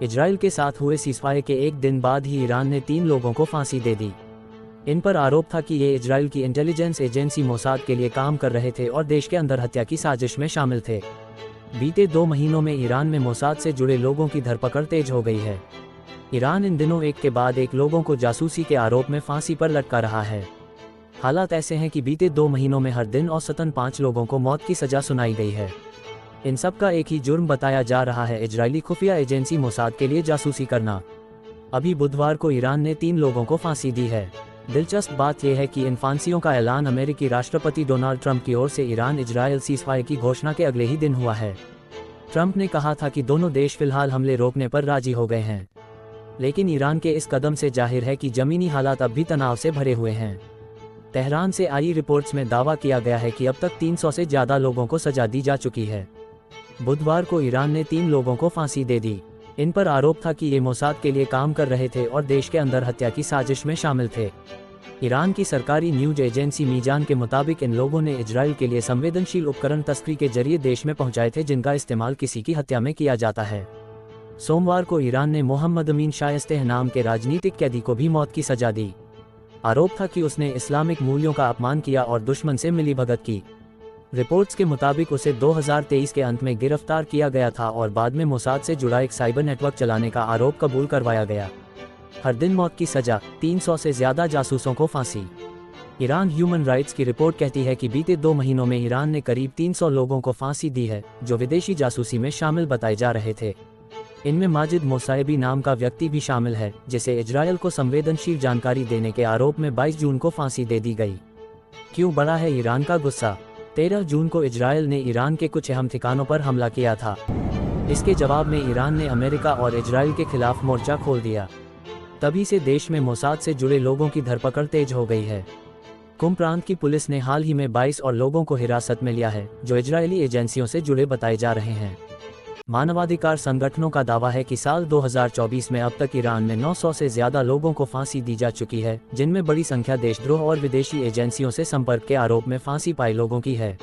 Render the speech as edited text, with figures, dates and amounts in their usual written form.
Israel के साथ हुए सीज़फायर के एक दिन बाद ही ईरान ने 3 लोगों को फांसी दे दी। इन पर आरोप था कि ये इजराइल की इंटेलिजेंस एजेंसी मोसाद के लिए काम कर रहे थे और देश के अंदर हत्या की साजिश में शामिल थे। बीते 2 महीनों में ईरान में मोसाद से जुड़े लोगों की धरपकड़ तेज हो गई है। ईरान इन दिनों एक के बाद एक लोगों को जासूसी के आरोप में फांसी पर लटका रहा है। हालात ऐसे हैं कि बीते 2 महीनों में हर दिन औसतन 5 लोगों को मौत की सजा सुनाई गई है। इन सब का एक ही जुर्म बताया जा रहा है, इजरायली खुफिया एजेंसी मोसाद के लिए जासूसी करना। अभी बुधवार को ईरान ने 3 लोगों को फांसी दी है। दिलचस्प बात यह है कि इन फांसियों का ऐलान अमेरिकी राष्ट्रपति डोनाल्ड ट्रंप की ओर से ईरान इजरायल सीज़फायर की घोषणा के अगले ही दिन हुआ है। ट्रंप ने कहा था कि दोनों देश फिलहाल हमले रोकने पर राजी हो गए हैं, लेकिन ईरान के इस कदम से जाहिर है कि ज़मीनी हालात अब भी तनाव से भरे हुए हैं। तेहरान से आई रिपोर्ट्स में दावा किया गया है कि अब तक 300 से ज़्यादा लोगों को सजा दी जा चुकी है। बुधवार को ईरान ने 3 लोगों को फांसी दे दी। इन पर आरोप था कि ये मोसाद के लिए काम कर रहे थे और देश के अंदर हत्या की साजिश में शामिल थे। ईरान की सरकारी न्यूज एजेंसी मीजान के मुताबिक इन लोगों ने इजराइल के लिए संवेदनशील उपकरण तस्करी के जरिए देश में पहुंचाए थे, जिनका इस्तेमाल किसी की हत्या में किया जाता है। सोमवार को ईरान ने मोहम्मद अमीन शायस्तेह नाम के राजनीतिक कैदी को भी मौत की सजा दी। आरोप था कि उसने इस्लामिक मूल्यों का अपमान किया और दुश्मन से मिलीभगत की। रिपोर्ट्स के मुताबिक उसे 2023 के अंत में गिरफ्तार किया गया था और बाद में मोसाद से जुड़ा एक साइबर नेटवर्क चलाने का आरोप कबूल करवाया गया। हर दिन मौत की सजा, 300 से ज़्यादा जासूसों को फांसी। ईरान ह्यूमन राइट्स की रिपोर्ट कहती है कि बीते 2 महीनों में ईरान ने करीब 300 लोगों को फांसी दी है, जो विदेशी जासूसी में शामिल बताए जा रहे थे। इनमें माजिद मोसाएबी नाम का व्यक्ति भी शामिल है, जिसे इजरायल को संवेदनशील जानकारी देने के आरोप में 22 जून को फांसी दे दी गई। क्यों बढ़ा है ईरान का गुस्सा? 13 जून को इजरायल ने ईरान के कुछ अहम ठिकानों पर हमला किया था। इसके जवाब में ईरान ने अमेरिका और इजरायल के खिलाफ मोर्चा खोल दिया। तभी से देश में मोसाद से जुड़े लोगों की धरपकड़ तेज हो गई है। कुम प्रांत की पुलिस ने हाल ही में 22 और लोगों को हिरासत में लिया है, जो इजरायली एजेंसियों से जुड़े बताए जा रहे हैं। मानवाधिकार संगठनों का दावा है कि साल 2024 में अब तक ईरान में 900 से ज़्यादा लोगों को फांसी दी जा चुकी है, जिनमें बड़ी संख्या देशद्रोह और विदेशी एजेंसियों से संपर्क के आरोप में फांसी पाए लोगों की है।